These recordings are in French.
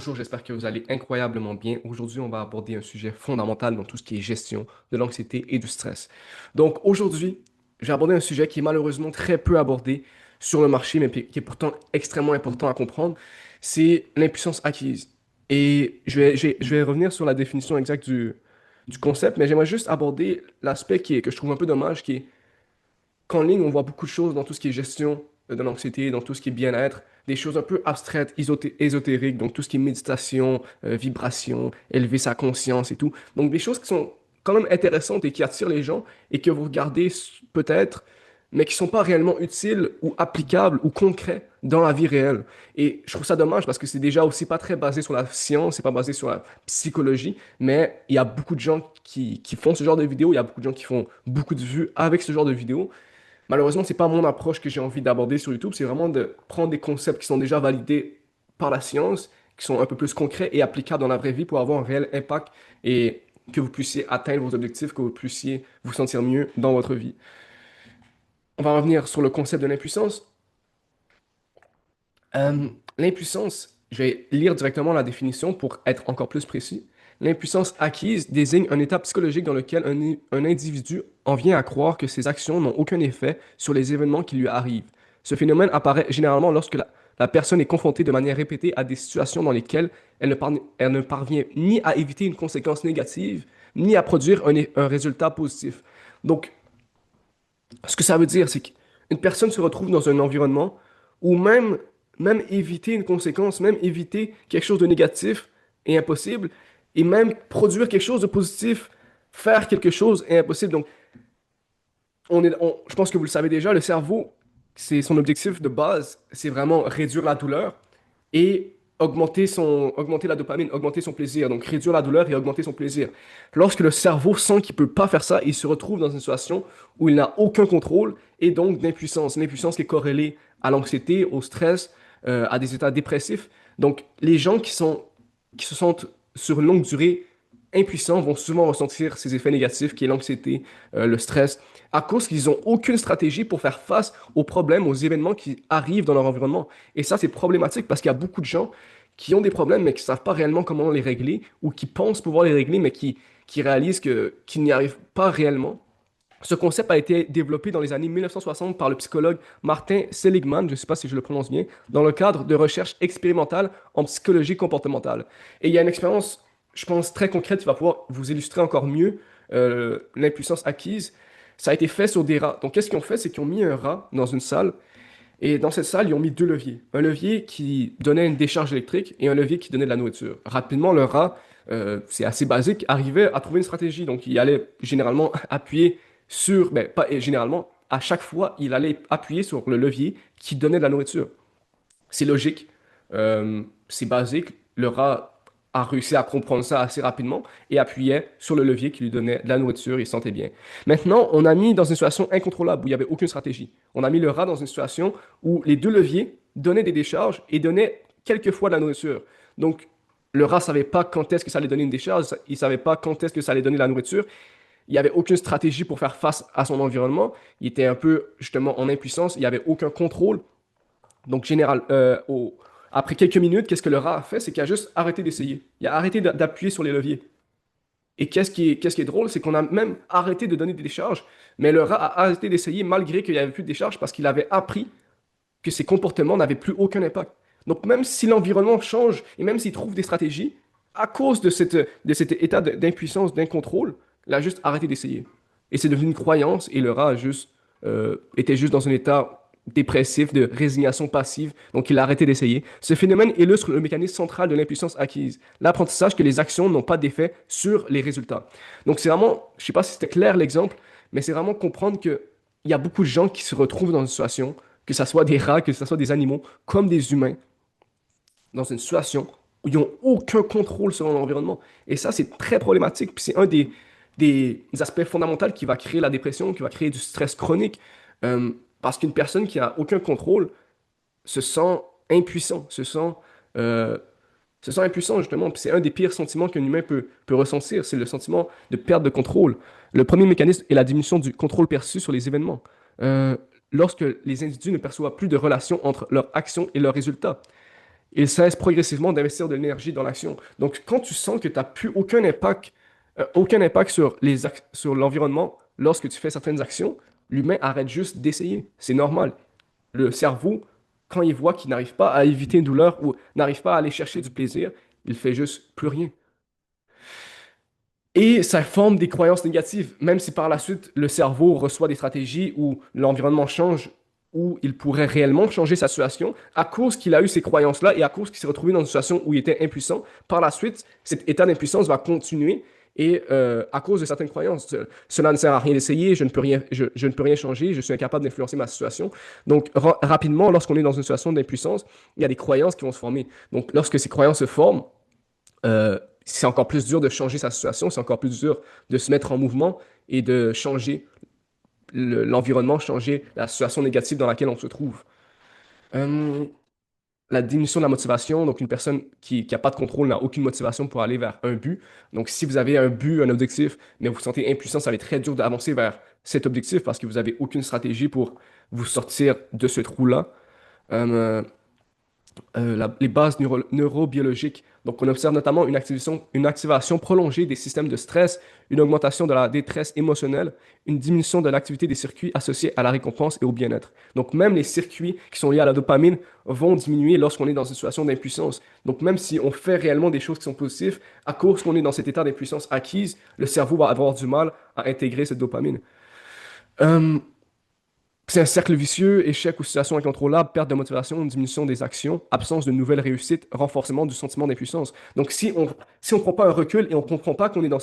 Bonjour, j'espère que vous allez incroyablement bien. Aujourd'hui, on va aborder un sujet fondamental dans tout ce qui est gestion de l'anxiété et du stress. Donc aujourd'hui, je vais aborder un sujet qui est malheureusement très peu abordé sur le marché, mais qui est pourtant extrêmement important à comprendre. C'est l'impuissance acquise. Et je vais revenir sur la définition exacte du concept, mais j'aimerais juste aborder l'aspect que je trouve un peu dommage, qui est qu'en ligne, on voit beaucoup de choses dans tout ce qui est gestion de l'anxiété, dans tout ce qui est bien-être, des choses un peu abstraites, ésotériques, donc tout ce qui est méditation, vibration, élever sa conscience et tout. Donc des choses qui sont quand même intéressantes et qui attirent les gens et que vous regardez peut-être, mais qui sont pas réellement utiles ou applicables ou concrets dans la vie réelle. Et je trouve ça dommage parce que c'est déjà aussi pas très basé sur la science, c'est pas basé sur la psychologie, mais il y a beaucoup de gens qui font ce genre de vidéos, il y a beaucoup de gens qui font beaucoup de vues avec ce genre de vidéos. Malheureusement, c'est pas mon approche que j'ai envie d'aborder sur YouTube. C'est vraiment de prendre des concepts qui sont déjà validés par la science, qui sont un peu plus concrets et applicables dans la vraie vie pour avoir un réel impact et que vous puissiez atteindre vos objectifs, que vous puissiez vous sentir mieux dans votre vie. On va revenir sur le concept de l'impuissance. L'impuissance, je vais lire directement la définition pour être encore plus précis. L'impuissance acquise désigne un état psychologique dans lequel un individu en vient à croire que ses actions n'ont aucun effet sur les événements qui lui arrivent. Ce phénomène apparaît généralement lorsque la personne est confrontée de manière répétée à des situations dans lesquelles elle ne parvient ni à éviter une conséquence négative, ni à produire un résultat positif. Donc, ce que ça veut dire, c'est qu'une personne se retrouve dans un environnement où même éviter une conséquence, même éviter quelque chose de négatif est impossible, et même produire quelque chose de positif, faire quelque chose est impossible. Donc, je pense que vous le savez déjà, le cerveau, c'est son objectif de base, c'est vraiment réduire la douleur et augmenter la dopamine, augmenter son plaisir. Donc, réduire la douleur et augmenter son plaisir. Lorsque le cerveau sent qu'il peut pas faire ça, il se retrouve dans une situation où il n'a aucun contrôle et donc d'impuissance. L'impuissance qui est corrélée à l'anxiété, au stress, à des états dépressifs. Donc, les gens qui se sentent sur une longue durée impuissants vont souvent ressentir ces effets négatifs qui est l'anxiété, le stress, à cause qu'ils n'ont aucune stratégie pour faire face aux problèmes, aux événements qui arrivent dans leur environnement. Et ça, c'est problématique parce qu'il y a beaucoup de gens qui ont des problèmes, mais qui ne savent pas réellement comment les régler, ou qui pensent pouvoir les régler, mais qui réalisent qu'ils n'y arrivent pas réellement. Ce concept a été développé dans les années 1960 par le psychologue Martin Seligman, je ne sais pas si je le prononce bien, dans le cadre de recherche expérimentale en psychologie comportementale. Et il y a une expérience, je pense, très concrète qui va pouvoir vous illustrer encore mieux l'impuissance acquise. Ça a été fait sur des rats. Donc, qu'est-ce qu'ils ont fait? C'est qu'ils ont mis un rat dans une salle, et dans cette salle, ils ont mis deux leviers. Un levier qui donnait une décharge électrique et un levier qui donnait de la nourriture. Rapidement, le rat, c'est assez basique, arrivait à trouver une stratégie. Donc, il allait généralement appuyer ben pas généralement, à chaque fois, il allait appuyer sur le levier qui donnait de la nourriture. C'est logique, c'est basique. Le rat a réussi à comprendre ça assez rapidement et appuyait sur le levier qui lui donnait de la nourriture, il se sentait bien. Maintenant, on a mis dans une situation incontrôlable où il n'y avait aucune stratégie. On a mis le rat dans une situation où les deux leviers donnaient des décharges et donnaient quelquefois de la nourriture. Donc, le rat ne savait pas quand est-ce que ça allait donner une décharge, il ne savait pas quand est-ce que ça allait donner de la nourriture. Il n'y avait aucune stratégie pour faire face à son environnement. Il était un peu justement en impuissance, il n'y avait aucun contrôle. Donc, après quelques minutes, qu'est-ce que le rat a fait? C'est qu'il a juste arrêté d'essayer. Il a arrêté d'appuyer sur les leviers. Et qu'est-ce qui est drôle, c'est qu'on a même arrêté de donner des décharges, mais le rat a arrêté d'essayer malgré qu'il n'y avait plus de décharges parce qu'il avait appris que ses comportements n'avaient plus aucun impact. Donc, même si l'environnement change et même s'il trouve des stratégies, à cause de cet état d'impuissance, d'incontrôle, il a juste arrêté d'essayer. Et c'est devenu une croyance et le rat était juste dans un état dépressif, de résignation passive, donc il a arrêté d'essayer. Ce phénomène illustre le mécanisme central de l'impuissance acquise, l'apprentissage que les actions n'ont pas d'effet sur les résultats. Donc c'est vraiment, je ne sais pas si c'était clair l'exemple, mais c'est vraiment comprendre qu'il y a beaucoup de gens qui se retrouvent dans une situation, que ce soit des rats, que ce soit des animaux, comme des humains, dans une situation où ils n'ont aucun contrôle sur l'environnement. Et ça, c'est très problématique. Puis c'est un des aspects fondamentaux qui va créer la dépression, qui va créer du stress chronique. Parce qu'une personne qui n'a aucun contrôle se sent impuissant, euh, se sent impuissant justement. Puis c'est un des pires sentiments qu'un humain peut ressentir, c'est le sentiment de perte de contrôle. Le premier mécanisme est la diminution du contrôle perçu sur les événements. Euh, Lorsque les individus ne perçoivent plus de relation entre leurs actions et leurs résultats, il cesse progressivement d'investir de l'énergie dans l'action. Donc, quand tu sens que tu n'as plus aucun impact sur sur l'environnement lorsque tu fais certaines actions, l'humain arrête juste d'essayer. C'est normal. Le cerveau, quand il voit qu'il n'arrive pas à éviter une douleur ou n'arrive pas à aller chercher du plaisir, il fait juste plus rien. Et ça forme des croyances négatives, même si par la suite le cerveau reçoit des stratégies où l'environnement change, où il pourrait réellement changer sa situation, à cause qu'il a eu ces croyances-là et à cause qu'il s'est retrouvé dans une situation où il était impuissant. Par la suite, cet état d'impuissance va continuer et à cause de certaines croyances, cela ne sert à rien d'essayer, je ne peux rien changer, je suis incapable d'influencer ma situation. Donc rapidement, lorsqu'on est dans une situation d'impuissance, il y a des croyances qui vont se former. Donc lorsque ces croyances se forment, c'est encore plus dur de changer sa situation, c'est encore plus dur de se mettre en mouvement et de changer l'environnement, changer la situation négative dans laquelle on se trouve. Euh, la diminution de la motivation, donc une personne qui n'a pas de contrôle n'a aucune motivation pour aller vers un but. Donc si vous avez un but, un objectif, mais vous vous sentez impuissant, ça va être très dur d'avancer vers cet objectif parce que vous n'avez aucune stratégie pour vous sortir de ce trou-là. Euh, les bases neurobiologiques. Donc, on observe notamment une activation prolongée des systèmes de stress, une augmentation de la détresse émotionnelle, une diminution de l'activité des circuits associés à la récompense et au bien-être. Donc, même les circuits qui sont liés à la dopamine vont diminuer lorsqu'on est dans une situation d'impuissance. Donc, même si on fait réellement des choses qui sont positives, à cause qu'on est dans cet état d'impuissance acquise, le cerveau va avoir du mal à intégrer cette dopamine. Euh, c'est un cercle vicieux, échec ou situation incontrôlable, perte de motivation, diminution des actions, absence de nouvelles réussites, renforcement du sentiment d'impuissance. Donc, si on prend pas un recul et on comprend pas qu'on est dans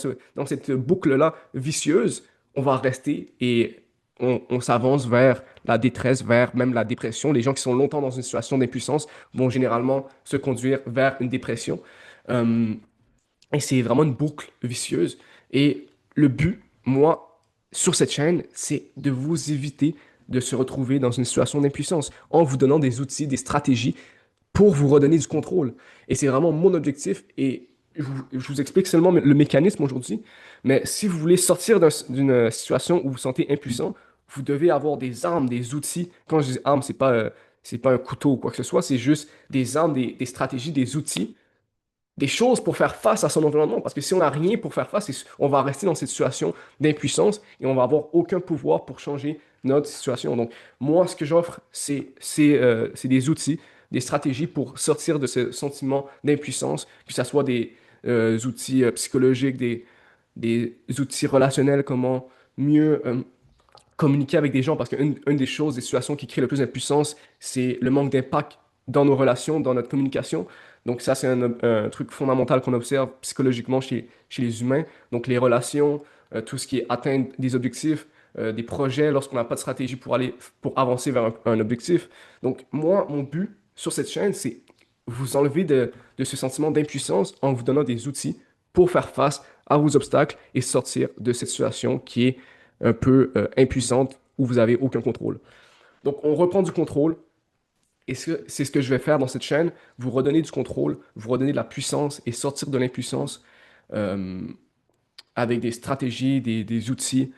cette boucle-là vicieuse, on va rester et on s'avance vers la détresse, vers même la dépression. Les gens qui sont longtemps dans une situation d'impuissance vont généralement se conduire vers une dépression. Euh, et c'est vraiment une boucle vicieuse. Et le but, moi, sur cette chaîne, c'est de vous éviter de se retrouver dans une situation d'impuissance en vous donnant des outils, des stratégies pour vous redonner du contrôle. Et c'est vraiment mon objectif. Et je vous explique seulement le mécanisme aujourd'hui. Mais si vous voulez sortir d'une situation où vous vous sentez impuissant, vous devez avoir des armes, des outils. Quand je dis armes, c'est pas un couteau ou quoi que ce soit, c'est juste des armes, des stratégies, des outils, des choses pour faire face à son environnement. Parce que si on n'a rien pour faire face, on va rester dans cette situation d'impuissance et on va avoir aucun pouvoir pour changer notre situation. Donc, moi, ce que j'offre, c'est des outils, des stratégies pour sortir de ce sentiment d'impuissance, que ce soit des outils psychologiques, des outils relationnels, comment mieux communiquer avec des gens, parce qu'une des choses, des situations qui créent le plus d'impuissance, c'est le manque d'impact dans nos relations, dans notre communication. Donc ça, c'est un truc fondamental qu'on observe psychologiquement chez les humains. Donc les relations, tout ce qui est atteindre des objectifs, des projets, lorsqu'on n'a pas de stratégie pour avancer vers un objectif. Donc moi, mon but sur cette chaîne, c'est vous enlever de ce sentiment d'impuissance en vous donnant des outils pour faire face à vos obstacles et sortir de cette situation qui est un peu impuissante où vous avez aucun contrôle. Donc, on reprend du contrôle et c'est ce que je vais faire dans cette chaîne, vous redonner du contrôle, vous redonner de la puissance et sortir de l'impuissance euh, avec des stratégies, des outils.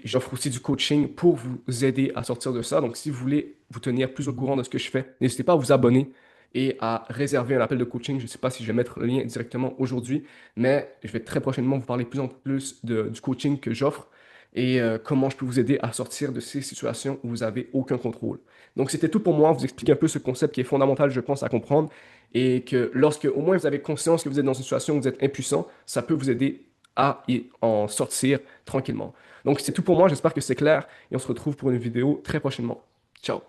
J'offre aussi du coaching pour vous aider à sortir de ça. Donc, si vous voulez vous tenir plus au courant de ce que je fais, n'hésitez pas à vous abonner et à réserver un appel de coaching. Je ne sais pas si je vais mettre le lien directement aujourd'hui, mais je vais très prochainement vous parler plus en plus du coaching que j'offre et comment je peux vous aider à sortir de ces situations où vous n'avez aucun contrôle. Donc, c'était tout pour moi, vous expliquer un peu ce concept qui est fondamental, je pense, à comprendre et que lorsque au moins vous avez conscience que vous êtes dans une situation où vous êtes impuissant, ça peut vous aider à en sortir tranquillement. Donc, c'est tout pour moi. J'espère que c'est clair et on se retrouve pour une vidéo très prochainement. Ciao.